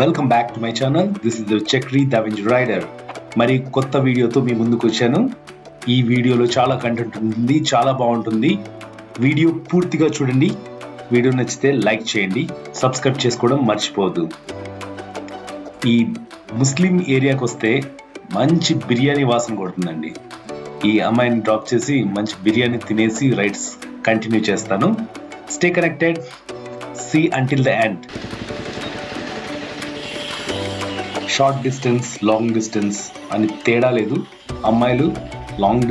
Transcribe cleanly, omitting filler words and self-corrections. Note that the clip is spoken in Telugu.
Welcome back to my channel. This is the Chakri the avenger rider. మరి కొత్త వీడియోతో మీ ముందుకు వచ్చాను. ఈ వీడియోలో చాలా కంటెంట్ ఉంటుంది, చాలా బాగుంటుంది. వీడియో పూర్తిగా చూడండి. వీడియో నచ్చితే లైక్ చేయండి, సబ్స్క్రైబ్ చేసుకోవడం మర్చిపోవద్దు. ఈ ముస్లిం ఏరియాకి వస్తే మంచి బిర్యానీ వాసన కొడుతుందండి. ఈ అమ్మాయిని డ్రాప్ చేసి మంచి బిర్యానీ తినేసి రైడ్స్ కంటిన్యూ చేస్తాను. Stay connected, see until the end. Short distance, long distance అని తేడా లేదు. అమ్మాయిలు లాంగ్